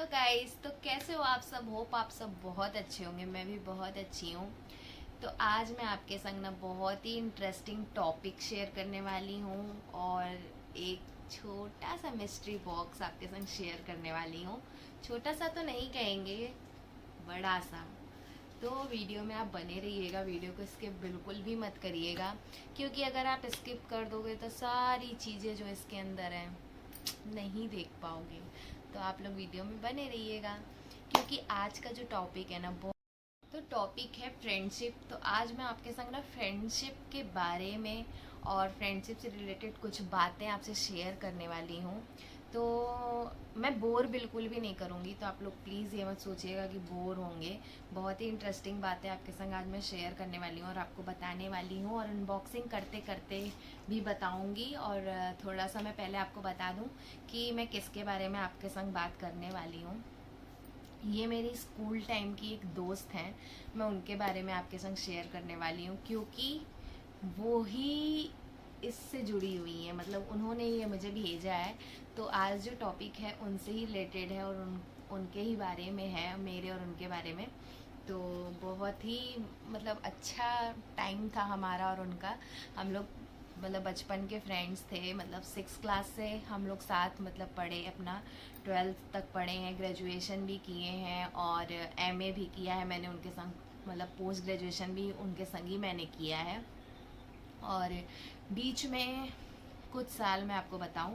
Hello guys, तो कैसे हो आप सब। होप आप सब बहुत अच्छे होंगे। मैं भी बहुत अच्छी हूँ। तो आज मैं आपके संग ना बहुत ही इंटरेस्टिंग टॉपिक शेयर करने वाली हूँ और एक छोटा सा मिस्ट्री बॉक्स आपके संग शेयर करने वाली हूँ। छोटा सा तो नहीं कहेंगे, बड़ा सा। तो वीडियो में आप बने रहिएगा, वीडियो को स्किप बिल्कुल भी मत करिएगा, क्योंकि अगर आप स्किप कर दोगे तो सारी चीज़ें जो इसके अंदर हैं नहीं देख पाओगे। तो आप लोग वीडियो में बने रहिएगा, क्योंकि आज का जो टॉपिक है ना वो तो टॉपिक है फ्रेंडशिप। तो आज मैं आपके संग ना फ्रेंडशिप के बारे में और फ्रेंडशिप से रिलेटेड कुछ बातें आपसे शेयर करने वाली हूँ। तो मैं बोर बिल्कुल भी नहीं करूँगी, तो आप लोग प्लीज़ ये मत सोचिएगा कि बोर होंगे। बहुत ही इंटरेस्टिंग बातें आपके संग आज मैं शेयर करने वाली हूँ और आपको बताने वाली हूँ, और अनबॉक्सिंग करते करते भी बताऊँगी। और थोड़ा सा मैं पहले आपको बता दूँ कि मैं किसके बारे में आपके संग बात करने वाली हूँ। ये मेरी स्कूल टाइम की एक दोस्त हैं, मैं उनके बारे में आपके संग शेयर करने वाली हूँ, क्योंकि वो ही इससे जुड़ी हुई है। मतलब उन्होंने ये मुझे भेजा है। तो आज जो टॉपिक है उनसे ही रिलेटेड है और उनके ही बारे में है, मेरे और उनके बारे में। तो बहुत ही मतलब अच्छा टाइम था हमारा और उनका। हम लोग मतलब बचपन के फ्रेंड्स थे। मतलब 6 क्लास से हम लोग साथ मतलब पढ़े, अपना 12th तक पढ़े हैं, ग्रेजुएशन भी किए हैं और एमए भी किया है मैंने उनके संग। मतलब पोस्ट ग्रेजुएशन भी उनके संग ही मैंने किया है। और बीच में कुछ साल मैं आपको बताऊं,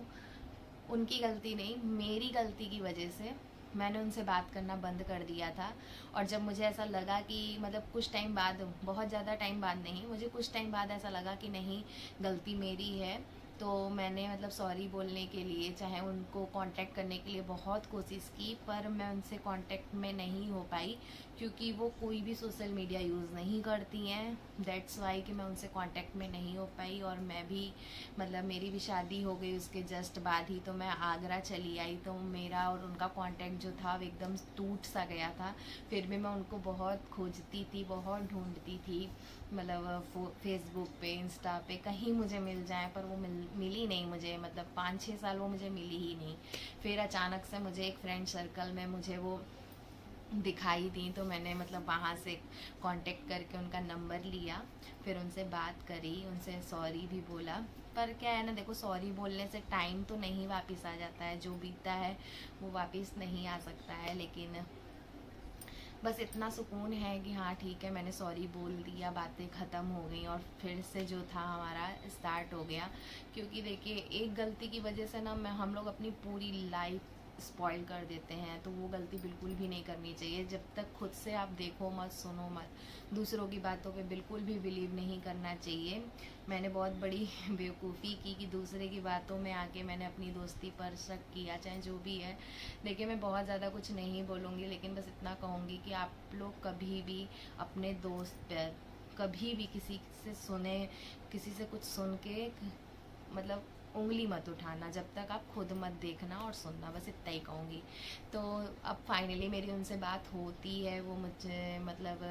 उनकी गलती नहीं, मेरी गलती की वजह से मैंने उनसे बात करना बंद कर दिया था। और जब मुझे ऐसा लगा कि मतलब कुछ टाइम बाद, बहुत ज़्यादा टाइम बाद नहीं, मुझे कुछ टाइम बाद ऐसा लगा कि नहीं, गलती मेरी है, तो मैंने मतलब सॉरी बोलने के लिए, चाहे उनको कांटेक्ट करने के लिए बहुत कोशिश की, पर मैं उनसे कांटेक्ट में नहीं हो पाई, क्योंकि वो कोई भी सोशल मीडिया यूज़ नहीं करती हैं। दैट्स वाई कि मैं उनसे कांटेक्ट में नहीं हो पाई। और मैं भी मतलब मेरी भी शादी हो गई उसके जस्ट बाद ही, तो मैं आगरा चली आई, तो मेरा और उनका कांटेक्ट जो था वो एकदम टूट सा गया था। फिर भी मैं उनको बहुत खोजती थी, बहुत ढूंढती थी, मतलब फेसबुक पे, इंस्टा पे, कहीं मुझे मिल जाए, पर वो मिली नहीं मुझे। मतलब 5-6 साल वो मुझे मिली ही नहीं। फिर अचानक से मुझे एक फ्रेंड सर्कल में मुझे वो दिखाई दी, तो मैंने मतलब वहाँ से कांटेक्ट करके उनका नंबर लिया, फिर उनसे बात करी, उनसे सॉरी भी बोला। पर क्या है ना, देखो, सॉरी बोलने से टाइम तो नहीं वापस आ जाता है, जो बीता है वो वापस नहीं आ सकता है। लेकिन बस इतना सुकून है कि हाँ ठीक है, मैंने सॉरी बोल दिया, बातें ख़त्म हो गई और फिर से जो था हमारा स्टार्ट हो गया। क्योंकि देखिए, एक गलती की वजह से ना मैं हम लोग अपनी पूरी लाइफ स्पॉइल कर देते हैं, तो वो गलती बिल्कुल भी नहीं करनी चाहिए। जब तक खुद से आप देखो मत, सुनो मत, दूसरों की बातों पे बिल्कुल भी बिलीव नहीं करना चाहिए। मैंने बहुत बड़ी बेवकूफ़ी की कि दूसरे की बातों में आके मैंने अपनी दोस्ती पर शक किया, चाहे जो भी है। देखिए, मैं बहुत ज़्यादा कुछ नहीं बोलूँगी, लेकिन बस इतना कहूँगी कि आप लोग कभी भी अपने दोस्त पर कभी भी किसी से सुने, किसी से कुछ सुन के मतलब उंगली मत उठाना, जब तक आप खुद मत देखना और सुनना। बस इतना ही कहूँगी। तो अब फाइनली मेरी उनसे बात होती है, वो मुझे मतलब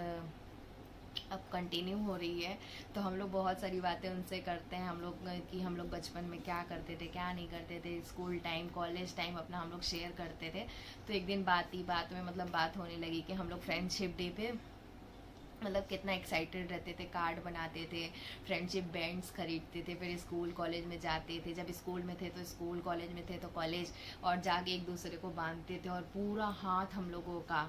अब कंटिन्यू हो रही है। तो हम लोग बहुत सारी बातें उनसे करते हैं, हम लोग कि हम लोग बचपन में क्या करते थे, क्या नहीं करते थे, स्कूल टाइम, कॉलेज टाइम अपना हम लोग शेयर करते थे। तो एक दिन बात ही बात में मतलब बात होने लगी कि हम लोग फ्रेंडशिप डे पे मतलब कितना एक्साइटेड रहते थे, कार्ड बनाते थे, फ्रेंडशिप बैंड्स खरीदते थे, फिर स्कूल कॉलेज में जाते थे, जब स्कूल में थे तो स्कूल, कॉलेज में थे तो कॉलेज, और जाके एक दूसरे को बांधते थे। और पूरा हाथ हम लोगों का,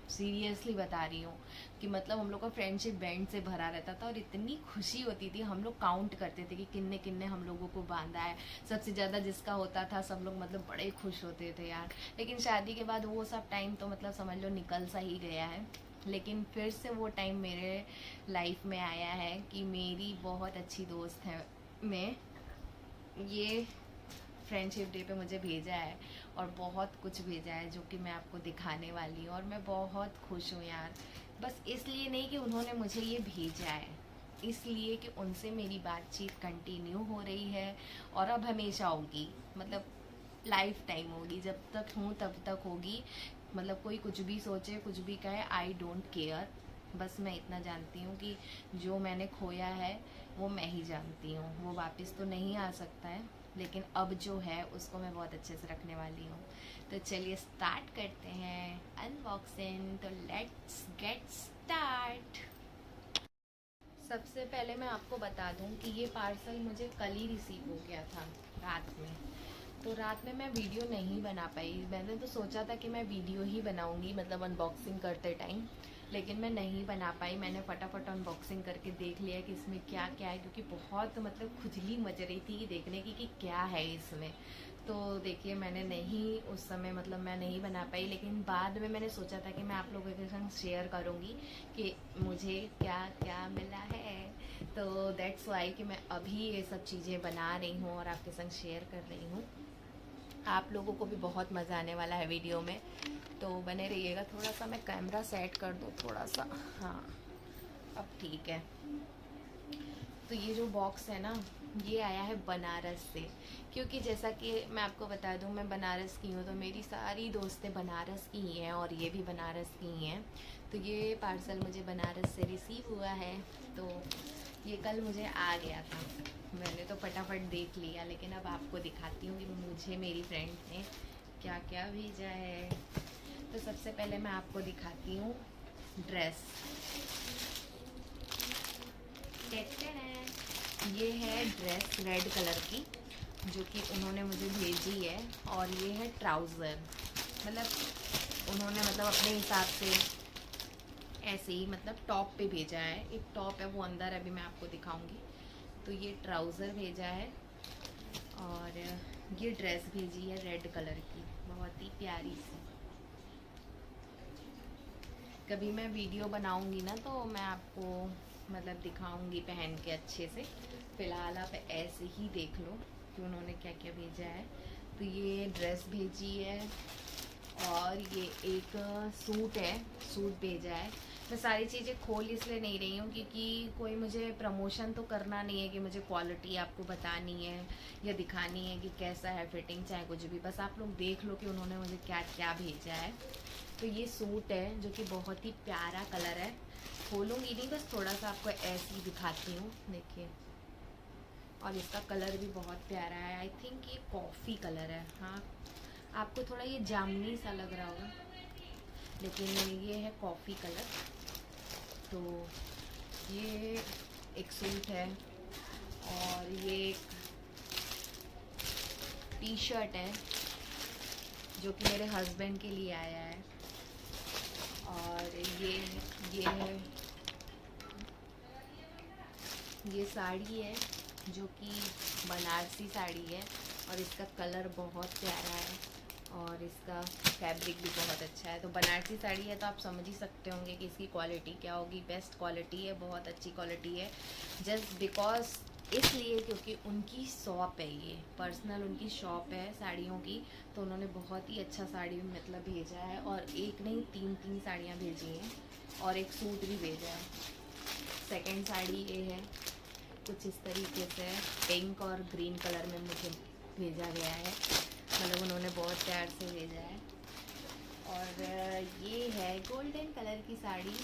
सीरियसली बता रही हूँ, कि मतलब हम लोग का फ्रेंडशिप बैंड से भरा रहता था और इतनी खुशी होती थी। हम लोग काउंट करते थे कि किन्ने किन्ने हम लोगों को बांधा है, सबसे ज़्यादा जिसका होता था सब लोग मतलब बड़े खुश होते थे यार। लेकिन शादी के बाद वो सब टाइम तो मतलब समझ लो निकल सा ही गया है। लेकिन फिर से वो टाइम मेरे लाइफ में आया है कि मेरी बहुत अच्छी दोस्त है, मैं ये फ्रेंडशिप डे पे मुझे भेजा है और बहुत कुछ भेजा है, जो कि मैं आपको दिखाने वाली हूँ। और मैं बहुत खुश हूँ यार, बस इसलिए नहीं कि उन्होंने मुझे ये भेजा है, इसलिए कि उनसे मेरी बातचीत कंटिन्यू हो रही है और अब हमेशा होगी। मतलब लाइफ टाइम होगी, जब तक हूँ तब तक होगी। मतलब कोई कुछ भी सोचे, कुछ भी कहे, आई डोंट केयर। बस मैं इतना जानती हूँ कि जो मैंने खोया है वो मैं ही जानती हूँ, वो वापस तो नहीं आ सकता है। लेकिन अब जो है उसको मैं बहुत अच्छे से रखने वाली हूँ। तो चलिए स्टार्ट करते हैं अनबॉक्सिंग। तो लेट्स गेट स्टार्ट। सबसे पहले मैं आपको बता दूं कि ये पार्सल मुझे कल ही रिसीव हो गया था रात में। तो रात में मैं वीडियो नहीं बना पाई। मैंने तो सोचा था कि मैं वीडियो ही बनाऊंगी, मतलब अनबॉक्सिंग करते टाइम, लेकिन मैं नहीं बना पाई। मैंने फटाफट अनबॉक्सिंग करके देख लिया कि इसमें क्या क्या है, क्योंकि बहुत मतलब खुजली मच रही थी देखने की कि क्या है इसमें। तो देखिए मैंने नहीं उस समय मतलब मैं नहीं बना पाई, लेकिन बाद में मैंने सोचा था कि मैं आप लोगों के संग शेयर करूँगी कि मुझे क्या क्या मिला है। तो दैट्स वाई कि मैं अभी ये सब चीज़ें बना रही हूँ और आपके संग शेयर कर रही हूँ। आप लोगों को भी बहुत मज़ा आने वाला है वीडियो में, तो बने रहिएगा। थोड़ा सा मैं कैमरा सेट कर दूँ थोड़ा सा, हाँ अब ठीक है। तो ये जो बॉक्स है ना, ये आया है बनारस से, क्योंकि जैसा कि मैं आपको बता दूं मैं बनारस की हूँ, तो मेरी सारी दोस्तें बनारस की ही हैं और ये भी बनारस की ही हैं। तो ये पार्सल मुझे बनारस से रिसीव हुआ है। तो ये कल मुझे आ गया था, मैंने तो फटाफट देख लिया, लेकिन अब आपको दिखाती हूँ कि मुझे मेरी फ्रेंड ने क्या क्या भेजा है। तो सबसे पहले मैं आपको दिखाती हूँ ड्रेस। ये है ड्रेस रेड कलर की, जो कि उन्होंने मुझे भेजी है। और ये है ट्राउज़र, मतलब उन्होंने मतलब अपने हिसाब से ऐसे ही मतलब टॉप पे भेजा है। एक टॉप है वो अंदर, अभी मैं आपको दिखाऊंगी। तो ये ट्राउज़र भेजा है और ये ड्रेस भेजी है रेड कलर की, बहुत ही प्यारी सी। कभी मैं वीडियो बनाऊंगी ना तो मैं आपको मतलब दिखाऊंगी पहन के अच्छे से। फ़िलहाल आप ऐसे ही देख लो कि उन्होंने क्या क्या भेजा है। तो ये ड्रेस भेजी है और ये एक सूट है, सूट भेजा है। मैं सारी चीज़ें खोल इसलिए नहीं रही हूँ क्योंकि कोई मुझे प्रमोशन तो करना नहीं है कि मुझे क्वालिटी आपको बतानी है या दिखानी है कि कैसा है फिटिंग, चाहे कुछ भी। बस आप लोग देख लो कि उन्होंने मुझे क्या क्या भेजा है। तो ये सूट है जो कि बहुत ही प्यारा कलर है। खोलूँगी नहीं, बस थोड़ा सा आपको ऐसे ही दिखाती हूँ, देखिए। और इसका कलर भी बहुत प्यारा है। आई थिंक ये कॉफ़ी कलर है, हाँ आपको थोड़ा ये जामुनी सा लग रहा होगा, लेकिन ये है कॉफ़ी कलर। तो ये एक सूट है और ये एक टी शर्ट है जो कि मेरे हस्बैंड के लिए आया है। और ये है, ये साड़ी है जो कि बनारसी साड़ी है और इसका कलर बहुत प्यारा है और इसका फैब्रिक भी बहुत अच्छा है। तो बनारसी साड़ी है तो आप समझ ही सकते होंगे कि इसकी क्वालिटी क्या होगी। बेस्ट क्वालिटी है, बहुत अच्छी क्वालिटी है। जस्ट बिकॉज इसलिए क्योंकि उनकी शॉप है, ये पर्सनल उनकी शॉप है साड़ियों की, तो उन्होंने बहुत ही अच्छा साड़ी मतलब भेजा है। और एक नहीं, तीन तीन साड़ियाँ भेजी हैं और एक सूट भी भेजा है। सेकंड साड़ी ये है, कुछ इस तरीके से पिंक और ग्रीन कलर में मुझे भेजा गया है, मतलब उन्होंने बहुत प्यार से भेजा है। और ये है गोल्डन कलर की साड़ी,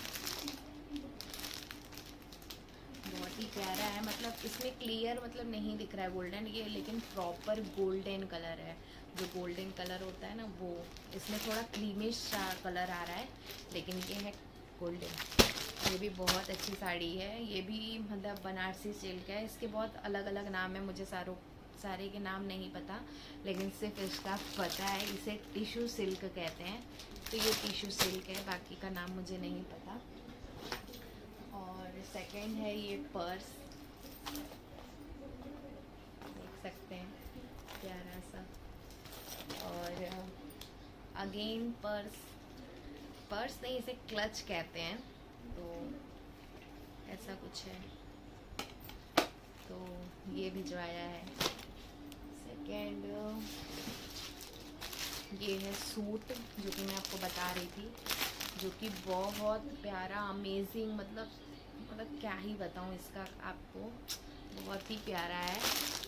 बहुत ही प्यारा है। मतलब इसमें क्लियर मतलब नहीं दिख रहा है गोल्डन ये, लेकिन प्रॉपर गोल्डन कलर है। जो गोल्डन कलर होता है ना वो, इसमें थोड़ा क्रीमिश सा कलर आ रहा है, लेकिन ये है गोल्डन। ये भी बहुत अच्छी साड़ी है। ये भी मतलब बनारसी सिल्क है। इसके बहुत अलग अलग नाम है, मुझे सारे के नाम नहीं पता, लेकिन सिर्फ इसका पता है इसे टिश्यू सिल्क कहते हैं। तो ये टिश्यू सिल्क है, बाकी का नाम मुझे नहीं पता। और सेकंड है ये पर्स, देख सकते हैं प्यारा सा। और अगेन पर्स नहीं, इसे क्लच कहते हैं। तो ऐसा कुछ है। तो ये भिजवाया है। सेकेंड ये है सूट जो कि मैं आपको बता रही थी, जो कि बहुत प्यारा अमेजिंग, मतलब क्या ही बताऊँ इसका आपको, बहुत ही प्यारा है।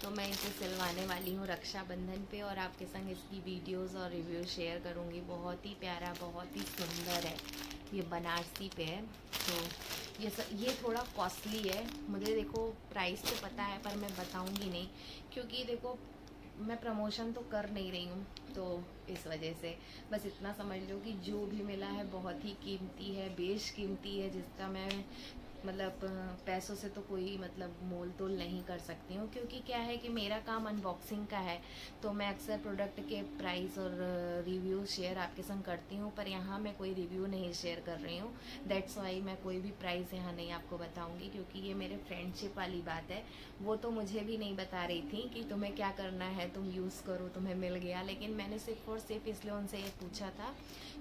तो मैं इसे सिलवाने वाली हूँ रक्षाबंधन पे और आपके संग इसकी वीडियोस और रिव्यू शेयर करूँगी। बहुत ही प्यारा, बहुत ही सुंदर है। ये बनारसी पे है। तो ये थोड़ा कॉस्टली है, मुझे देखो प्राइस तो पता है पर मैं बताऊँगी नहीं, क्योंकि देखो मैं प्रमोशन तो कर नहीं रही हूँ, तो इस वजह से बस इतना समझ लो कि जो भी मिला है बहुत ही कीमती है, बेशकीमती है, जिसका मैं मतलब पैसों से तो कोई मतलब मोल तोल नहीं कर सकती हूँ। क्योंकि क्या है कि मेरा काम अनबॉक्सिंग का है, तो मैं अक्सर प्रोडक्ट के प्राइस और रिव्यू शेयर आपके संग करती हूँ, पर यहाँ मैं कोई रिव्यू नहीं शेयर कर रही हूँ। दैट्स वाई मैं कोई भी प्राइस यहाँ नहीं आपको बताऊँगी, क्योंकि ये मेरे फ्रेंडशिप वाली बात है। वो तो मुझे भी नहीं बता रही थी कि तुम्हें क्या करना है, तुम यूज़ करो, तुम्हें मिल गया, लेकिन मैंने सिर्फ और सिर्फ इसलिए उनसे ये पूछा था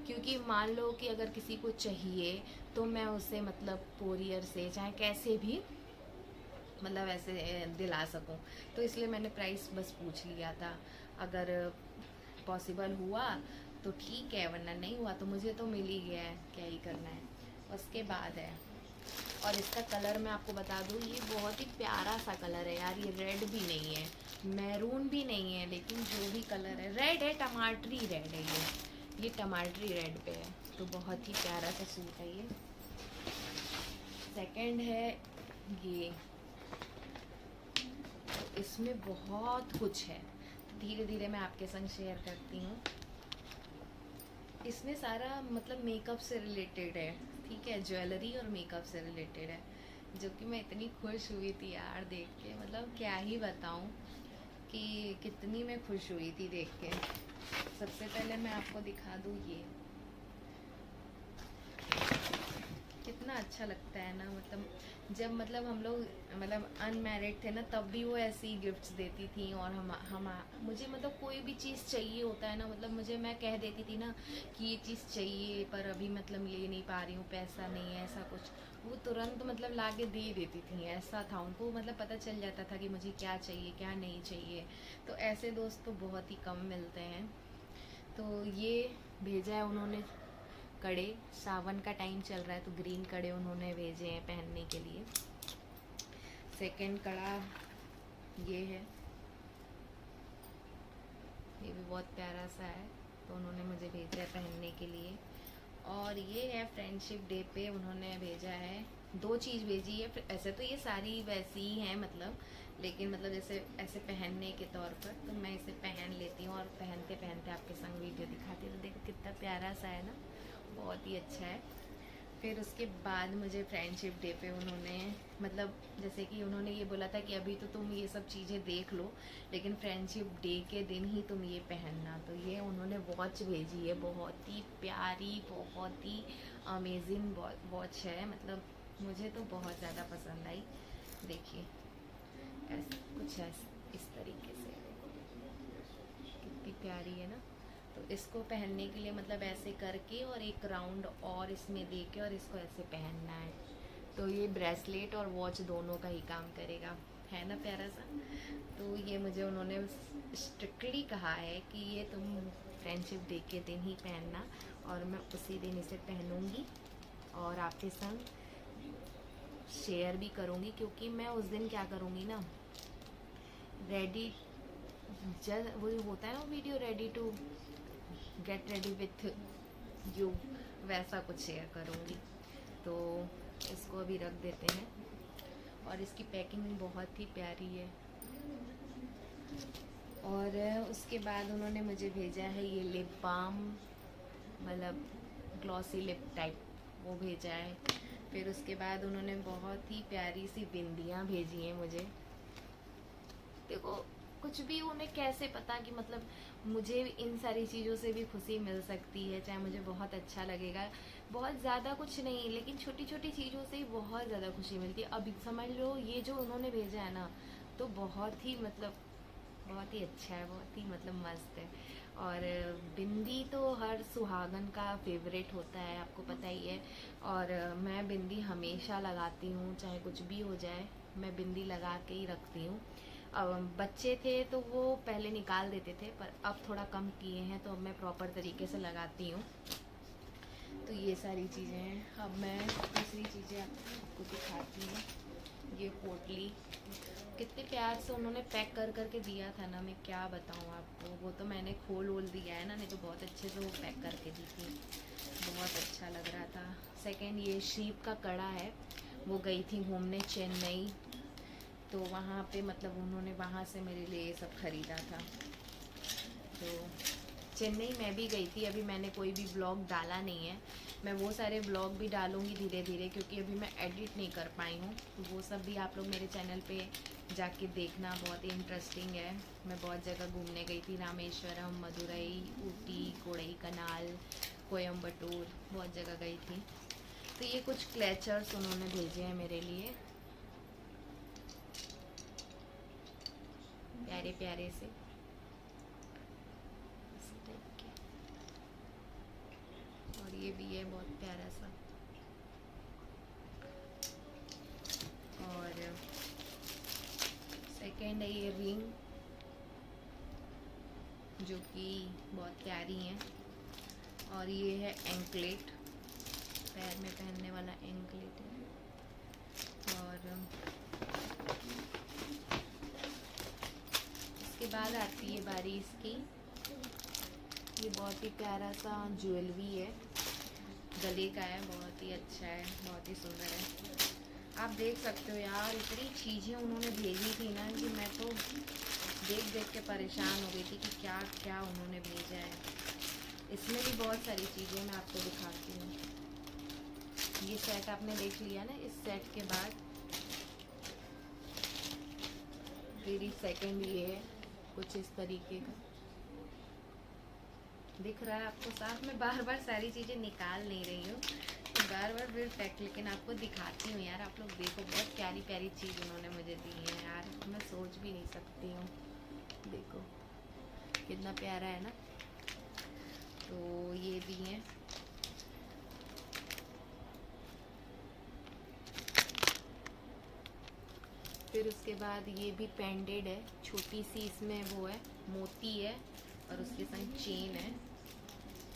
क्योंकि मान लो कि अगर किसी को चाहिए तो मैं उसे मतलब कोरियर से चाहे कैसे भी मतलब ऐसे दिला सकूं। तो इसलिए मैंने प्राइस बस पूछ लिया था। अगर पॉसिबल हुआ तो ठीक है, वरना नहीं हुआ तो मुझे तो मिल ही गया है, क्या ही करना है। उसके बाद है, और इसका कलर मैं आपको बता दूँ, ये बहुत ही प्यारा सा कलर है यार। ये रेड भी नहीं है, मैरून भी नहीं है, लेकिन जो भी कलर है रेड है, टमाटरी रेड है ये टमाटरी रेड पे है। तो बहुत ही प्यारा सा सूट है ये। सेकंड है ये, तो इसमें बहुत कुछ है, धीरे धीरे मैं आपके संग शेयर करती हूँ। इसमें सारा मतलब मेकअप से रिलेटेड है, ठीक है, ज्वेलरी और मेकअप से रिलेटेड है, जो कि मैं इतनी खुश हुई थी यार देख के, मतलब क्या ही बताऊँ कि कितनी मैं खुश हुई थी देख के। सबसे पहले मैं आपको दिखा दूँ, ये कितना अच्छा लगता है ना। मतलब जब मतलब हम लोग मतलब अनमैरिड थे ना, तब भी वो ऐसी गिफ्ट्स देती थी। और हम मुझे मतलब कोई भी चीज़ चाहिए होता है ना, मतलब मुझे मैं कह देती थी ना कि ये चीज़ चाहिए पर अभी मतलब ले नहीं पा रही हूँ, पैसा नहीं है, ऐसा कुछ, वो तुरंत मतलब ला के दे देती थी। ऐसा था, उनको मतलब पता चल जाता था कि मुझे क्या चाहिए क्या नहीं चाहिए। तो ऐसे दोस्त तो बहुत ही कम मिलते हैं। तो ये भेजा है उन्होंने कड़े, सावन का टाइम चल रहा है तो ग्रीन कड़े उन्होंने भेजे हैं पहनने के लिए। सेकंड कड़ा ये है, ये भी बहुत प्यारा सा है, तो उन्होंने मुझे भेजा है पहनने के लिए। और ये है फ्रेंडशिप डे पे उन्होंने भेजा है, दो चीज़ भेजी है। ऐसे तो ये सारी वैसी ही हैं मतलब, लेकिन मतलब जैसे ऐसे पहनने के तौर पर तो मैं इसे पहन लेती हूँ, और पहनते पहनते आपके संग वीडियो दिखाती हूँ। तो देखो कितना प्यारा सा है ना, बहुत ही अच्छा है। फिर उसके बाद मुझे फ्रेंडशिप डे पे उन्होंने मतलब जैसे कि उन्होंने ये बोला था कि अभी तो तुम ये सब चीज़ें देख लो, लेकिन फ्रेंडशिप डे के दिन ही तुम ये पहनना। तो ये उन्होंने वॉच भेजी है, बहुत ही प्यारी, बहुत ही अमेजिंग वॉच है, मतलब मुझे तो बहुत ज़्यादा पसंद आई। देखिए ऐसा कुछ है, इस तरीके से कितनी प्यारी है ना। तो इसको पहनने के लिए मतलब ऐसे करके और एक राउंड और इसमें दे के और इसको ऐसे पहनना है। तो ये ब्रेसलेट और वॉच दोनों का ही काम करेगा, है ना प्यारा सा। तो ये मुझे उन्होंने स्ट्रिक्टली कहा है कि ये तुम फ्रेंडशिप डे के दिन ही पहनना, और मैं उसी दिन इसे पहनूंगी और आपके संग शेयर भी करूंगी। क्योंकि मैं उस दिन क्या करूंगी ना, रेडी, जब वो होता है ना video, ready to get ready with you, वैसा कुछ शेयर करूँगी। तो इसको अभी रख देते हैं, और इसकी पैकिंग बहुत ही प्यारी है। और उसके बाद उन्होंने मुझे भेजा है ये लिप बाम, मतलब ग्लॉसी लिप टाइप, वो भेजा है। फिर उसके बाद उन्होंने बहुत ही प्यारी सी बिंदियाँ भेजी हैं मुझे। देखो कुछ भी उन्हें कैसे पता कि मतलब मुझे इन सारी चीज़ों से भी खुशी मिल सकती है, चाहे मुझे बहुत अच्छा लगेगा। बहुत ज़्यादा कुछ नहीं, लेकिन छोटी छोटी चीज़ों से ही बहुत ज़्यादा खुशी मिलती है। अब समझ लो ये जो उन्होंने भेजा है ना, तो बहुत ही मतलब बहुत ही अच्छा है, बहुत ही मतलब मस्त है। और बिंदी तो हर सुहागन का फेवरेट होता है, आपको पता ही है। और मैं बिंदी हमेशा लगाती हूँ, चाहे कुछ भी हो जाए, मैं बिंदी लगा के ही रखती हूँ। अब बच्चे थे तो वो पहले निकाल देते थे, पर अब थोड़ा कम किए हैं, तो अब मैं प्रॉपर तरीके से लगाती हूँ। तो ये सारी चीज़ें हैं। अब मैं दूसरी चीज़ें आपको दिखाती हूँ। ये पोटली कितने प्यार से उन्होंने पैक कर करके दिया था ना, मैं क्या बताऊँ आपको। वो तो मैंने खोल वोल दिया है ना, नहीं तो बहुत अच्छे से वो पैक करके दी थी, बहुत अच्छा लग रहा था। सेकंड ये शीप का कड़ा है, वो गई थी घूमने चेन्नई, तो वहाँ पे मतलब उन्होंने वहाँ से मेरे लिए ये सब ख़रीदा था। तो चेन्नई मैं भी गई थी, अभी मैंने कोई भी ब्लॉग डाला नहीं है। मैं वो सारे ब्लॉग भी डालूँगी धीरे धीरे, क्योंकि अभी मैं एडिट नहीं कर पाई हूँ। तो वो सब भी आप लोग मेरे चैनल पे जाके देखना, बहुत ही इंटरेस्टिंग है। मैं बहुत जगह घूमने गई थी, रामेश्वरम, मदुरई, ऊटी, कोडाईकनाल, कोयम्बटूर, बहुत जगह गई थी। तो ये कुछ क्लेचर्स उन्होंने भेजे हैं मेरे लिए, प्यारे प्यारे से इस टाइप के। और ये भी है बहुत प्यारा सा। और सेकंड है ये रिंग, जो कि बहुत प्यारी है। और ये है एंकलेट, पैर में पहनने वाला एंकलेट है। और इसके बाद आती है बारी इसकी, ये बहुत ही प्यारा सा ज्वेलरी है, गले का है, बहुत ही अच्छा है, बहुत ही सुंदर है। आप देख सकते हो यार, इतनी चीज़ें उन्होंने भेजी थी ना कि मैं तो देख देख के परेशान हो गई थी कि क्या क्या उन्होंने भेजा है। इसमें भी बहुत सारी चीज़ें मैं आपको दिखाती हूँ। ये सेट आपने देख लिया ना, इस सेट के बाद फिर सेकंड ये है कुछ इस तरीके का, दिख रहा है आपको साथ में। बार बार सारी चीज़ें निकाल नहीं रही हूँ, तो बार बार फिर पैक, लेकिन आपको दिखाती हूँ यार। आप लोग देखो, बहुत प्यारी प्यारी चीज़ उन्होंने मुझे दी है यार, मैं सोच भी नहीं सकती हूँ। देखो कितना प्यारा है ना। तो ये भी है। फिर उसके बाद ये भी पेंडेड है, छोटी सी इसमें वो है, मोती है और उसके संग चेन है।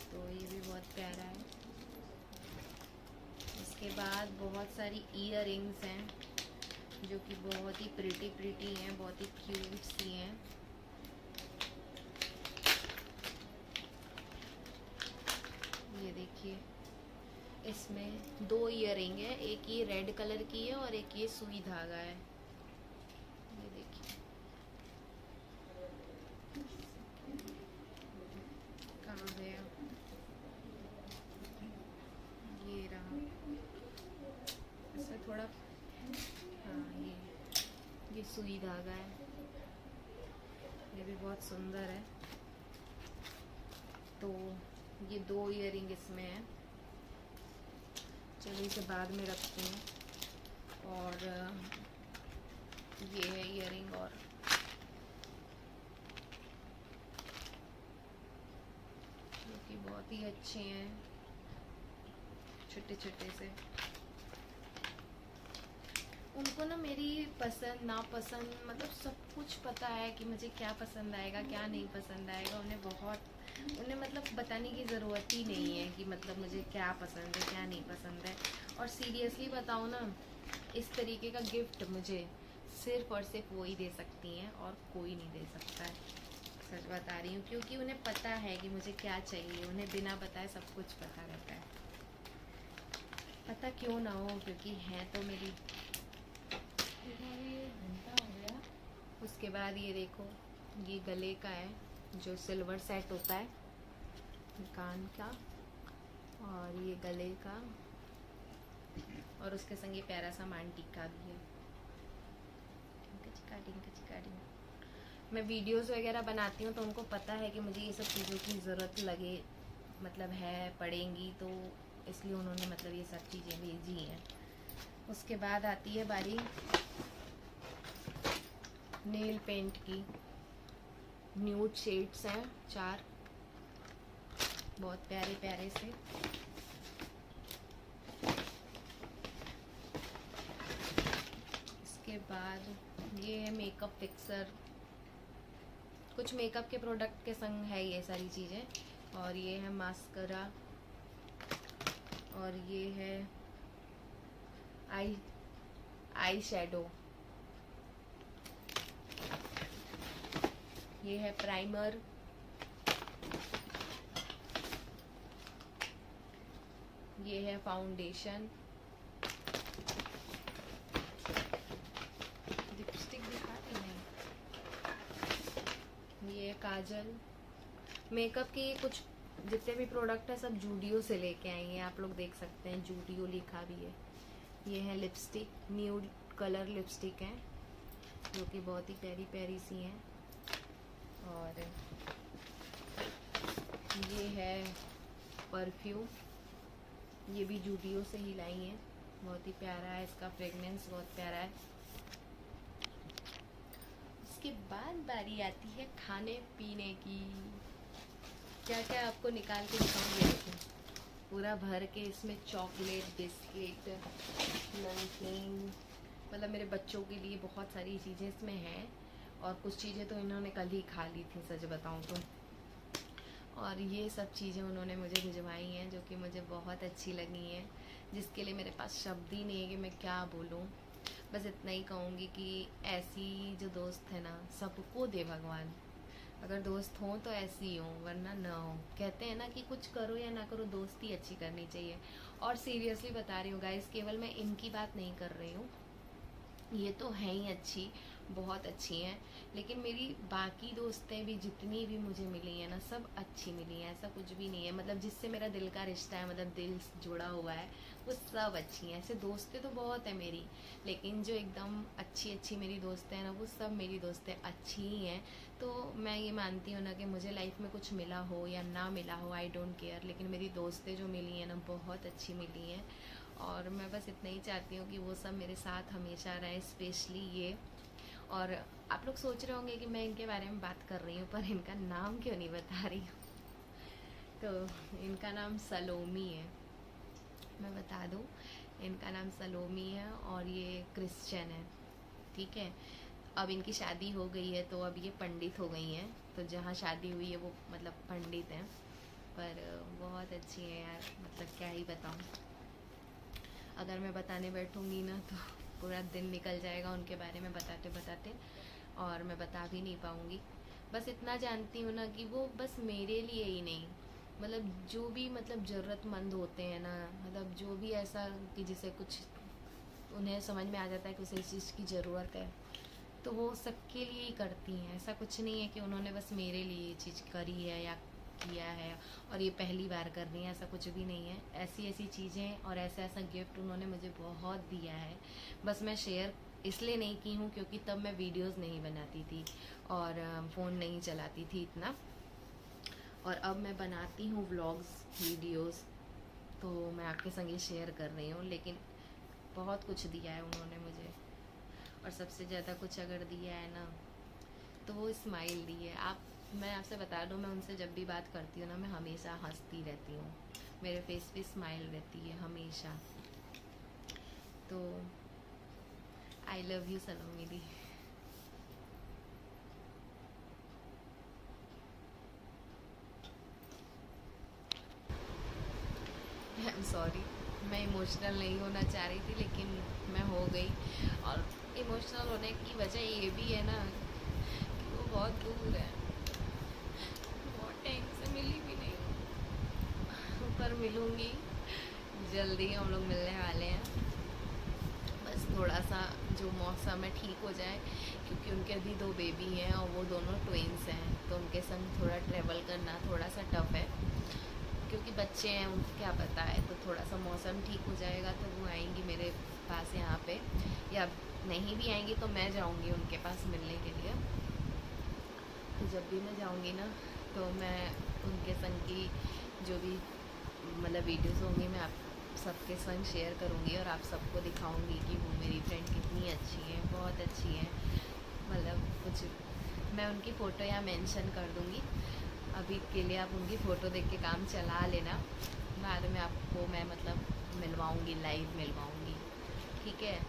तो ये भी बहुत प्यारा है। उसके बाद बहुत सारी ईयर रिंग्स हैं, जो कि बहुत ही प्रिटी हैं, बहुत ही क्यूट सी हैं। ये देखिए, इसमें 2 ईयर रिंग है, एक ये रेड कलर की है और एक ये सुई धागा है। ये देखिए, कहाँ गया, ये रहा। इसमें थोड़ा, हाँ ये सुई धागा है, ये भी बहुत सुंदर है। तो ये 2 ईयर रिंग इसमें है। चलो इसे बाद में रखते हैं। और ये है ईयर रिंग, और जो कि बहुत ही अच्छे हैं, छोटे छोटे से। उनको ना मेरी पसंद नापसंद मतलब सब कुछ पता है कि मुझे क्या पसंद आएगा, क्या नहीं पसंद आएगा। उन्हें मतलब बताने की ज़रूरत ही नहीं है कि मतलब मुझे क्या पसंद है, क्या नहीं पसंद है। और सीरियसली बताऊँ ना, इस तरीके का गिफ्ट मुझे सिर्फ़ और सिर्फ वो ही दे सकती हैं, और कोई नहीं दे सकता है। सच बता रही हूँ, क्योंकि उन्हें पता है कि मुझे क्या चाहिए। उन्हें बिना बताए सब कुछ पता रहता है। पता क्यों ना हो, क्योंकि हैं तो मेरी। उसके बाद ये देखो, ये गले का है, जो सिल्वर सेट होता है कान का, और ये गले का, और उसके संग ये प्यारा सा मान टीका भी है। मैं वीडियोस वगैरह बनाती हूँ तो उनको पता है कि मुझे ये सब चीज़ों की ज़रूरत लगे, मतलब है पड़ेंगी, तो इसलिए उन्होंने मतलब ये सब चीज़ें भेजी हैं। उसके बाद आती है बारी नेल पेंट की। न्यूड शेड्स हैं 4, बहुत प्यारे प्यारे से। इसके बाद ये है मेकअप फिक्सर, कुछ मेकअप के प्रोडक्ट के संग है ये सारी चीज़ें। और ये है मास्करा, और ये है आई शैडो, ये है प्राइमर, ये है फाउंडेशन, लिपस्टिक दिखा रही है, ये है काजल, मेकअप की कुछ जितने भी प्रोडक्ट है सब जूडियो से लेके आई हैं, आप लोग देख सकते हैं जूडियो लिखा भी है। ये है लिपस्टिक, न्यूड कलर लिपस्टिक है जो कि बहुत ही प्यारी प्यारी सी हैं। और ये है परफ्यूम, ये भी जूडियो से ही लाई है, बहुत ही प्यारा है, इसका फ्रेगनेंस बहुत प्यारा है। उसके बाद बारी आती है खाने पीने की। क्या क्या आपको निकाल के दिखाऊंगी, देखो पूरा भर के इसमें चॉकलेट, बिस्किट, नमकीन, मतलब मेरे बच्चों के लिए बहुत सारी चीज़ें इसमें हैं। और कुछ चीज़ें तो इन्होंने कल ही खा ली थी सच बताऊं तो। और ये सब चीज़ें उन्होंने मुझे भिजवाई हैं जो कि मुझे बहुत अच्छी लगी हैं, जिसके लिए मेरे पास शब्द ही नहीं है कि मैं क्या बोलूँ। बस इतना ही कहूँगी कि ऐसी जो दोस्त है ना सबको दे भगवान। अगर दोस्त हो तो ऐसी हो, वरना ना हो। कहते हैं ना कि कुछ करो या ना करो दोस्ती अच्छी करनी चाहिए। और सीरियसली बता रही हूँ गाइस, केवल मैं इनकी बात नहीं कर रही हूँ, ये तो हैं ही अच्छी, बहुत अच्छी हैं, लेकिन मेरी बाकी दोस्तें भी जितनी भी मुझे मिली हैं ना सब अच्छी मिली हैं। ऐसा कुछ भी नहीं है, मतलब जिससे मेरा दिल का रिश्ता है, मतलब दिल जुड़ा हुआ है, वो सब अच्छी हैं। ऐसे दोस्तें तो बहुत है मेरी, लेकिन जो एकदम अच्छी अच्छी मेरी दोस्तें हैं ना वो सब मेरी दोस्तें अच्छी ही हैं। तो मैं ये मानती हूँ ना कि मुझे लाइफ में कुछ मिला हो या ना मिला हो, आई डोंट केयर, लेकिन मेरी दोस्तें जो मिली हैं ना बहुत अच्छी मिली हैं। और मैं बस इतना ही चाहती हूँ कि वो सब मेरे साथ हमेशा रहें, स्पेशली ये। और आप लोग सोच रहे होंगे कि मैं इनके बारे में बात कर रही हूँ पर इनका नाम क्यों नहीं बता रही हूँ। तो इनका नाम सलोमी है, मैं बता दूँ, इनका नाम सलोमी है और ये क्रिश्चियन है, ठीक है। अब इनकी शादी हो गई है तो अब ये पंडित हो गई हैं, तो जहाँ शादी हुई है वो मतलब पंडित हैं। पर बहुत अच्छी है यार, मतलब क्या ही बताऊँ। अगर मैं बताने बैठूँगी ना तो पूरा दिन निकल जाएगा उनके बारे में बताते बताते, और मैं बता भी नहीं पाऊँगी। बस इतना जानती हूँ ना कि वो बस मेरे लिए ही नहीं, मतलब जो भी मतलब ज़रूरतमंद होते हैं ना, मतलब जो भी ऐसा कि जिसे कुछ उन्हें समझ में आ जाता है कि उसे इस चीज़ की ज़रूरत है, तो वो सबके लिए ही करती हैं। ऐसा कुछ नहीं है कि उन्होंने बस मेरे लिए ये चीज़ करी है या किया है और ये पहली बार कर रही हैं, ऐसा कुछ भी नहीं है। ऐसी ऐसी चीज़ें और ऐसा ऐसा गिफ्ट उन्होंने मुझे बहुत दिया है। बस मैं शेयर इसलिए नहीं की हूँ क्योंकि तब मैं वीडियोस नहीं बनाती थी और फ़ोन नहीं चलाती थी इतना, और अब मैं बनाती हूँ व्लॉग्स, वीडियोस, तो मैं आपके संग ये शेयर कर रही हूँ। लेकिन बहुत कुछ दिया है उन्होंने मुझे, और सबसे ज़्यादा कुछ अगर दिया है ना तो वो स्माइल दी है। मैं आपसे बता दूँ, मैं उनसे जब भी बात करती हूँ ना मैं हमेशा हंसती रहती हूँ, मेरे फेस पे स्माइल रहती है हमेशा। तो आई लव यू सलोमी दी। आई एम सॉरी, मैं इमोशनल नहीं होना चाह रही थी लेकिन मैं हो गई। और इमोशनल होने की वजह ये भी है ना कि वो बहुत दूर है, बहुत टाइम से मिली भी नहीं, पर मिलूँगी जल्दी, हम लोग मिलने वाले हैं। बस थोड़ा सा जो मौसम है ठीक हो जाए, क्योंकि उनके भी 2 बेबी हैं और वो दोनों ट्विंस हैं, तो उनके संग थोड़ा ट्रैवल करना थोड़ा सा टफ़ है, क्योंकि बच्चे हैं उनको क्या पता है। तो थोड़ा सा मौसम ठीक हो जाएगा तो वो आएंगी मेरे पास यहाँ पे, या नहीं भी आएंगी तो मैं जाऊँगी उनके पास मिलने के लिए। तो जब भी मैं जाऊँगी ना तो मैं उनके संग की जो भी मतलब वीडियोस होंगी मैं आप सबके संग शेयर करूँगी और आप सबको दिखाऊँगी कि वो मेरी फ्रेंड कितनी अच्छी है, बहुत अच्छी है। मतलब कुछ मैं उनकी फ़ोटो यहाँ मेंशन कर दूँगी, अभी के लिए आप उनकी फ़ोटो देख के काम चला लेना, बाद में आपको मैं मतलब मिलवाऊँगी, लाइव मिलवाऊँगी, ठीक है।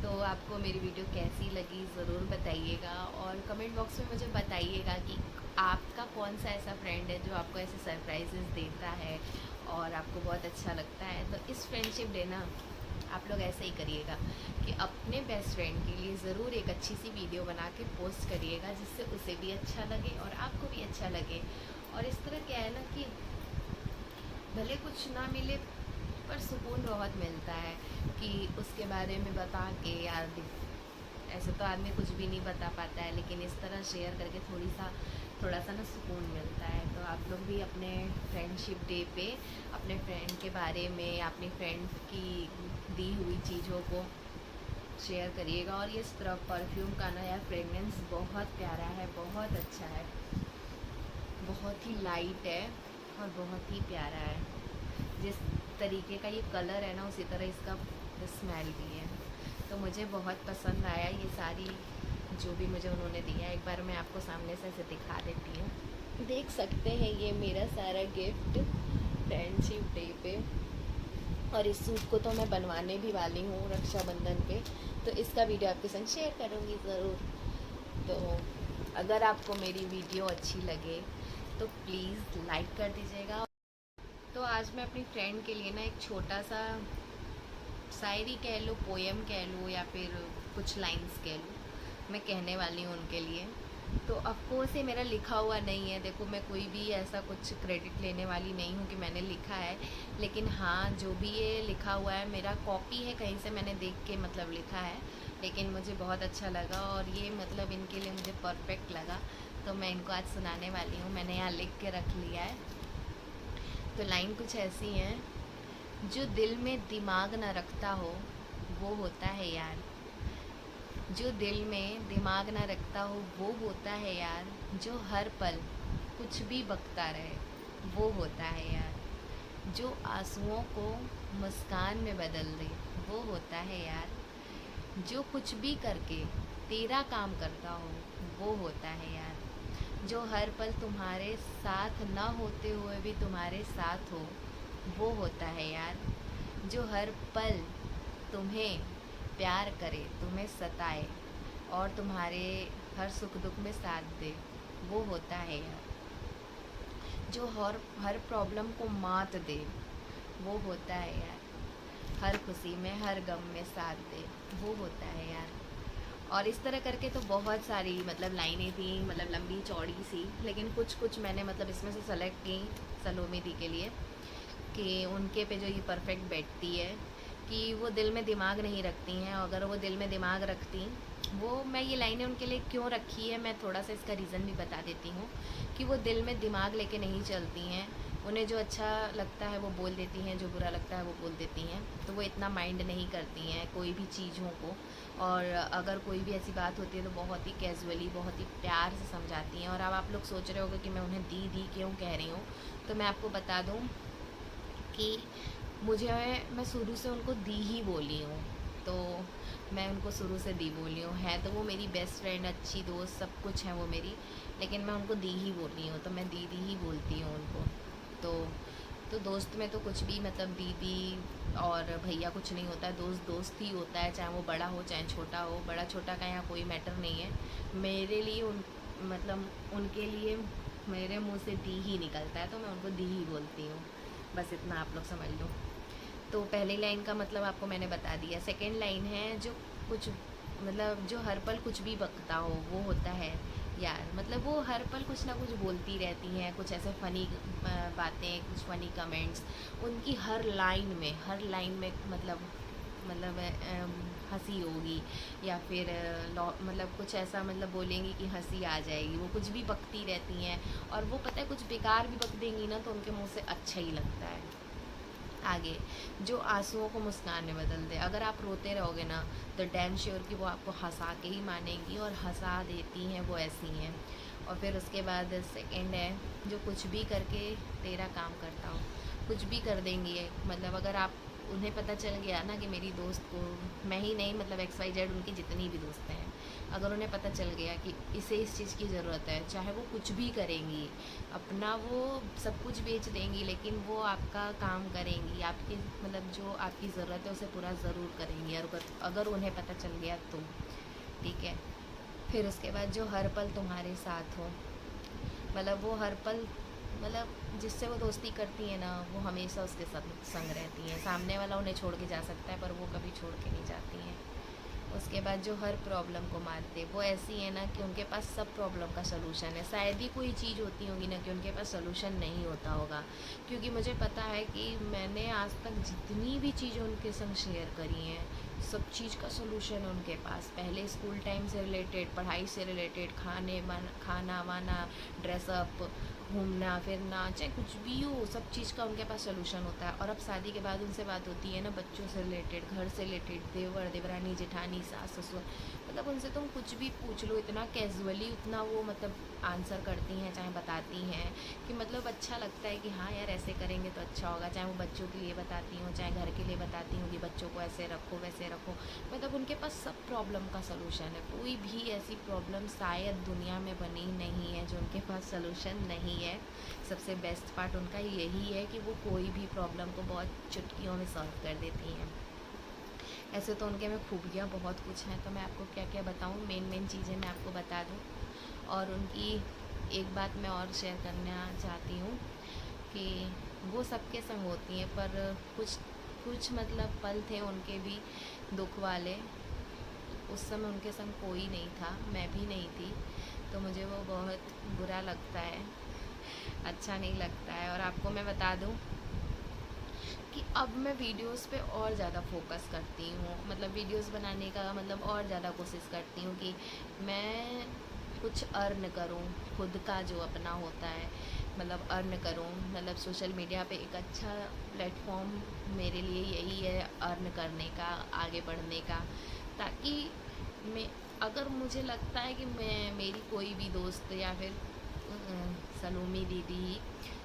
तो आपको मेरी वीडियो कैसी लगी ज़रूर बताइएगा, और कमेंट बॉक्स में मुझे बताइएगा कि आपका कौन सा ऐसा फ्रेंड है जो आपको ऐसे सरप्राइजेस देता है और आपको बहुत अच्छा लगता है। तो इस फ्रेंडशिप डे ना आप लोग ऐसे ही करिएगा कि अपने बेस्ट फ्रेंड के लिए ज़रूर एक अच्छी सी वीडियो बना के पोस्ट करिएगा, जिससे उसे भी अच्छा लगे और आपको भी अच्छा लगे। और इस तरह क्या है ना कि भले कुछ ना मिले पर सुकून बहुत मिलता है कि उसके बारे में बता के, यार ऐसे तो आदमी कुछ भी नहीं बता पाता है, लेकिन इस तरह शेयर करके थोड़ी सा थोड़ा सा ना सुकून मिलता है। तो आप लोग भी अपने फ्रेंडशिप डे पे अपने फ्रेंड के बारे में, अपनी फ्रेंड की दी हुई चीज़ों को शेयर करिएगा। और ये स्क्रब परफ्यूम का ना यार फ्रेगनेंस बहुत प्यारा है, बहुत अच्छा है, बहुत ही लाइट है और बहुत ही प्यारा है। जिस तरीके का ये कलर है ना उसी तरह इसका स्मेल भी है। तो मुझे बहुत पसंद आया ये सारी जो भी मुझे उन्होंने दिया। एक बार मैं आपको सामने से ऐसे दिखा देती हूँ, देख सकते हैं ये मेरा सारा गिफ्ट फ्रेंडशिप डे पे। और इस सूट को तो मैं बनवाने भी वाली हूँ रक्षाबंधन पे, तो इसका वीडियो आपके संग शेयर करूँगी ज़रूर। तो अगर आपको मेरी वीडियो अच्छी लगे तो प्लीज़ लाइक कर दीजिएगा। तो आज मैं अपनी फ्रेंड के लिए ना एक छोटा सा शायरी कह लो, पोएम कह लो, या फिर कुछ लाइंस कह लो, मैं कहने वाली हूँ उनके लिए। तो ऑफकोर्स ये मेरा लिखा हुआ नहीं है, देखो मैं कोई भी ऐसा कुछ क्रेडिट लेने वाली नहीं हूँ कि मैंने लिखा है, लेकिन हाँ जो भी ये लिखा हुआ है मेरा कॉपी है, कहीं से मैंने देख के मतलब लिखा है, लेकिन मुझे बहुत अच्छा लगा और ये मतलब इनके लिए मुझे परफेक्ट लगा। तो मैं इनको आज सुनाने वाली हूँ, मैंने यहाँ लिख के रख लिया है। तो लाइन कुछ ऐसी हैं, जो दिल में दिमाग न रखता हो वो होता है यार, जो दिल में दिमाग न रखता हो वो होता है यार, जो हर पल कुछ भी बकता रहे वो होता है यार, जो आंसुओं को मुस्कान में बदल दे वो होता है यार, जो कुछ भी करके तेरा काम करता हो वो होता है यार, जो हर पल तुम्हारे साथ न होते हुए भी तुम्हारे साथ हो वो होता है यार, जो हर पल तुम्हें प्यार करे, तुम्हें सताए और तुम्हारे हर सुख दुख में साथ दे वो होता है यार, जो हर प्रॉब्लम को मात दे वो होता है यार, हर खुशी में हर गम में साथ दे वो होता है यार। और इस तरह करके तो बहुत सारी मतलब लाइनें थी, मतलब लंबी चौड़ी सी, लेकिन कुछ मैंने मतलब इसमें से सेलेक्ट की सलोमी दी के लिए, कि उनके पे जो ये परफेक्ट बैठती है, कि वो दिल में दिमाग नहीं रखती हैं। अगर वो दिल में दिमाग रखती, वो मैं ये लाइनें उनके लिए क्यों रखी है मैं थोड़ा सा इसका रीज़न भी बता देती हूँ, कि वो दिल में दिमाग लेके नहीं चलती हैं, उन्हें जो अच्छा लगता है वो बोल देती हैं, जो बुरा लगता है वो बोल देती हैं। तो वो इतना माइंड नहीं करती हैं कोई भी चीज़ों को, और अगर कोई भी ऐसी बात होती है तो बहुत ही कैजुअली, बहुत ही प्यार से समझाती हैं। और अब आप लोग सोच रहे होंगे कि मैं उन्हें दी क्यों कह रही हूँ, तो मैं आपको बता दूँ कि मैं शुरू से उनको दी ही बोली हूँ, तो मैं उनको शुरू से दी बोली हूँ। है तो वो मेरी बेस्ट फ्रेंड, अच्छी दोस्त, सब कुछ है वो मेरी, लेकिन मैं उनको दी ही बोली हूँ, तो मैं दीदी ही बोलती हूँ उनको। तो दोस्त में तो कुछ भी मतलब दीदी और भैया कुछ नहीं होता है, दोस्त दोस्त ही होता है, चाहे वो बड़ा हो चाहे छोटा हो। बड़ा छोटा का यहाँ कोई मैटर नहीं है, मेरे लिए मतलब उनके लिए मेरे मुंह से दी ही निकलता है, तो मैं उनको दी ही बोलती हूँ, बस इतना आप लोग समझ लो। तो पहली लाइन का मतलब आपको मैंने बता दिया। सेकेंड लाइन है, जो कुछ मतलब जो हर पल कुछ भी बकता हो वो होता है यार, मतलब वो हर पल कुछ ना कुछ बोलती रहती हैं, कुछ ऐसे फ़नी बातें, कुछ फ़नी कमेंट्स, उनकी हर लाइन में मतलब हंसी होगी, या फिर मतलब कुछ ऐसा मतलब बोलेंगी कि हंसी आ जाएगी। वो कुछ भी बकती रहती हैं, और वो पता है कुछ बेकार भी बक देंगी ना तो उनके मुंह से अच्छा ही लगता है। आगे, जो आंसुओं को मुस्कान में बदल दे, अगर आप रोते रहोगे ना तो डैम श्योर कि वो आपको हंसा के ही मानेंगी, और हंसा देती हैं वो ऐसी हैं। और फिर उसके बाद सेकंड है, जो कुछ भी करके तेरा काम करता हो, कुछ भी कर देंगी। मतलब अगर आप उन्हें पता चल गया ना कि मेरी दोस्त को, मैं ही नहीं मतलब XYZ उनकी जितनी भी दोस्त हैं, अगर उन्हें पता चल गया कि इसे इस चीज़ की ज़रूरत है, चाहे वो कुछ भी करेंगी, अपना वो सब कुछ बेच देंगी, लेकिन वो आपका काम करेंगी, आपकी मतलब जो आपकी ज़रूरत है उसे पूरा ज़रूर करेंगी, अगर उन्हें पता चल गया तो ठीक है। फिर उसके बाद, जो हर पल तुम्हारे साथ हो, मतलब वो हर पल मतलब जिससे वो दोस्ती करती है ना वो हमेशा उसके साथ संग रहती हैं। सामने वाला उन्हें छोड़ के जा सकता है पर वो कभी छोड़ के नहीं जाती हैं। उसके बाद जो हर प्रॉब्लम को मारते, वो ऐसी है ना कि उनके पास सब प्रॉब्लम का सलूशन है। शायद ही कोई चीज़ होती होगी ना कि उनके पास सलूशन नहीं होता होगा, क्योंकि मुझे पता है कि मैंने आज तक जितनी भी चीज़ें उनके संग शेयर करी हैं, सब चीज़ का सलूशन है उनके पास। पहले स्कूल टाइम से रिलेटेड, पढ़ाई से रिलेटेड, खाना वाना, ड्रेसअप, घूमना फिरना, चाहे कुछ भी हो, सब चीज़ का उनके पास सलूशन होता है। और अब शादी के बाद उनसे बात होती है ना बच्चों से रिलेटेड, घर से रिलेटेड, देवर देवरानी जेठानी सास ससुर, मतलब उनसे तुम कुछ भी पूछ लो, इतना कैजुअली उतना वो मतलब आंसर करती हैं, चाहे बताती हैं कि मतलब अच्छा लगता है कि हाँ यार ऐसे करेंगे तो अच्छा होगा। चाहे वो बच्चों के लिए बताती हूँ, चाहे घर के लिए बताती हूँ कि बच्चों को ऐसे रखो वैसे रखो, मतलब उनके पास सब प्रॉब्लम का सलूशन है। कोई भी ऐसी प्रॉब्लम शायद दुनिया में बनी नहीं है जो उनके पास सलूशन नहीं है। सबसे बेस्ट पार्ट उनका यही है कि वो कोई भी प्रॉब्लम को बहुत चुटकियों में सॉल्व कर देती हैं। ऐसे तो उनके में खूबियाँ बहुत कुछ हैं, तो मैं आपको क्या क्या बताऊँ, मेन चीज़ें मैं आपको बता दूँ। और उनकी एक बात मैं और शेयर करना चाहती हूँ कि वो सबके संग होती हैं, पर कुछ मतलब पल थे उनके भी दुख वाले। उस समय उनके संग कोई नहीं था, मैं भी नहीं थी, तो मुझे वो बहुत बुरा लगता है, अच्छा नहीं लगता है। और आपको मैं बता दूं कि अब मैं वीडियोस पे और ज़्यादा फोकस करती हूँ, मतलब वीडियोस बनाने का मतलब और ज़्यादा कोशिश करती हूँ कि मैं कुछ अर्न करूँ, खुद का जो अपना होता है मतलब अर्न करूँ। मतलब सोशल मीडिया पे एक अच्छा प्लेटफॉर्म मेरे लिए यही है, अर्न करने का, आगे बढ़ने का। ताकि मैं, अगर मुझे लगता है कि मैं, मेरी कोई भी दोस्त या फिर सलोमी दीदी ही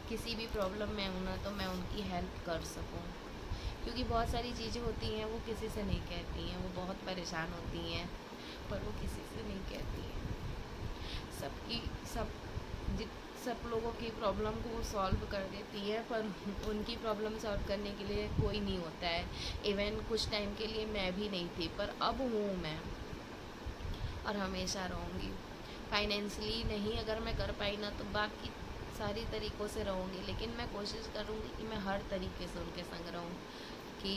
किसी भी प्रॉब्लम में हूँ ना, तो मैं उनकी हेल्प कर सकूँ। क्योंकि बहुत सारी चीज़ें होती हैं वो किसी से नहीं कहती हैं, वो बहुत परेशान होती हैं पर वो किसी से नहीं कहती हैं। सबकी सब लोगों की प्रॉब्लम को वो सॉल्व कर देती है, पर उनकी प्रॉब्लम सॉल्व करने के लिए कोई नहीं होता है। इवन कुछ टाइम के लिए मैं भी नहीं थी, पर अब हूँ मैं, और हमेशा रहूँगी। फाइनेंशियली नहीं अगर मैं कर पाई ना, तो बाकी सारी तरीक़ों से रहूँगी, लेकिन मैं कोशिश करूँगी कि मैं हर तरीके से उनके संग रहूँ, कि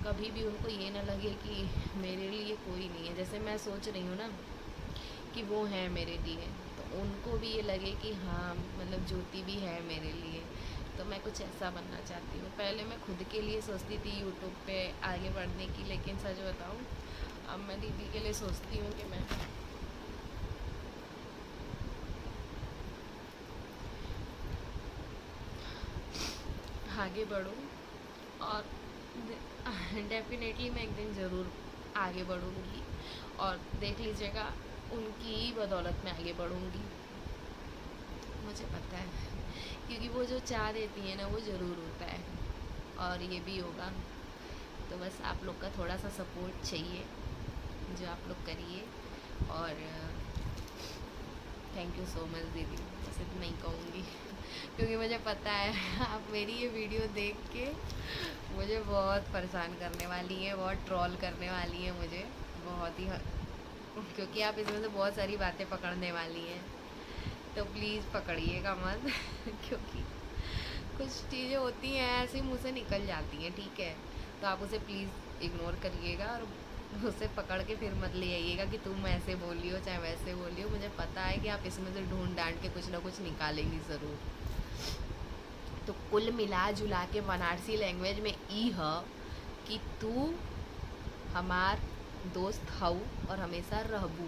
कभी भी उनको ये ना लगे कि मेरे लिए कोई नहीं है। जैसे मैं सोच रही हूँ ना कि वो है मेरे लिए, तो उनको भी ये लगे कि हाँ मतलब ज्योति भी है मेरे लिए। तो मैं कुछ ऐसा बनना चाहती हूँ। पहले मैं खुद के लिए सोचती थी यूट्यूब पे आगे बढ़ने की, लेकिन सच बताऊँ अब मैं दीदी के लिए सोचती हूँ कि मैं आगे बढ़ूँ, और डेफिनेटली मैं एक दिन ज़रूर आगे बढ़ूँगी, और देख लीजिएगा उनकी ही बदौलत मैं आगे बढ़ूँगी, मुझे पता है। क्योंकि वो जो चाह देती है ना वो ज़रूर होता है, और ये भी होगा। तो बस आप लोग का थोड़ा सा सपोर्ट चाहिए, जो आप लोग करिए। और थैंक यू सो मच दीदी, ऐसे तो नहीं कहूँगी क्योंकि मुझे पता है आप मेरी ये वीडियो देख के मुझे बहुत परेशान करने वाली हैं, बहुत ट्रोल करने वाली हैं मुझे, बहुत ही, क्योंकि आप इसमें से बहुत सारी बातें पकड़ने वाली हैं, तो प्लीज़ पकड़िएगा मत क्योंकि कुछ चीज़ें होती हैं ऐसे मुँह से निकल जाती हैं, ठीक है, तो आप उसे प्लीज़ इग्नोर करिएगा, और उसे पकड़ के फिर मत ले आइएगा कि तुम ऐसे बोली हो चाहे वैसे बोली हो। मुझे पता है कि आप इसमें से ढूंढ डांट के कुछ ना कुछ निकालेंगी ज़रूर। तो कुल मिला जुला के बनारसी लैंग्वेज में ई है कि तू हमार दोस्त हऊ और हमेशा रहबू,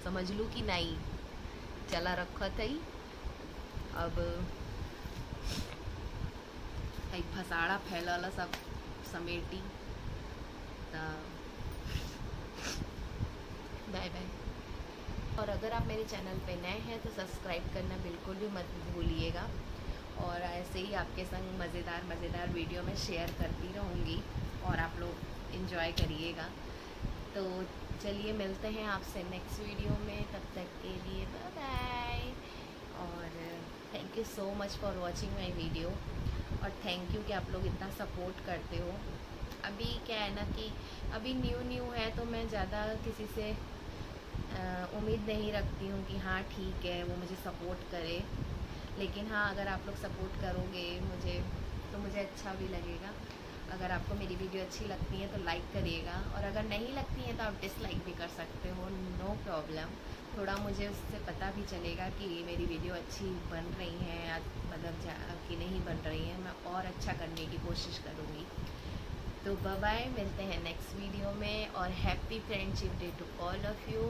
समझ लू कि नहीं। चला रखत है अब फसाड़ा फैलल सब समेटी। Bye bye. और अगर आप मेरे चैनल पे नए हैं तो सब्सक्राइब करना बिल्कुल भी मत भूलिएगा, और ऐसे ही आपके संग मज़ेदार वीडियो में शेयर करती रहूँगी, और आप लोग इन्जॉय करिएगा। तो चलिए मिलते हैं आपसे नेक्स्ट वीडियो में, तब तक के लिए बाय बाय। और thank you so much for watching my video, और थैंक यू कि आप लोग इतना सपोर्ट करते हो। अभी क्या है ना कि अभी न्यू है, तो मैं ज़्यादा किसी से उम्मीद नहीं रखती हूँ कि हाँ ठीक है वो मुझे सपोर्ट करे, लेकिन हाँ अगर आप लोग सपोर्ट करोगे मुझे तो मुझे अच्छा भी लगेगा। अगर आपको मेरी वीडियो अच्छी लगती है तो लाइक करिएगा, और अगर नहीं लगती है तो आप डिसलाइक भी कर सकते हो, नो प्रॉब्लम। थोड़ा मुझे उससे पता भी चलेगा कि मेरी वीडियो अच्छी बन रही है या मतलब कि नहीं बन रही है, मैं और अच्छा करने की कोशिश करूँगी। तो बाय बाय, मिलते हैं नेक्स्ट वीडियो में, और happy friendship day to all of you.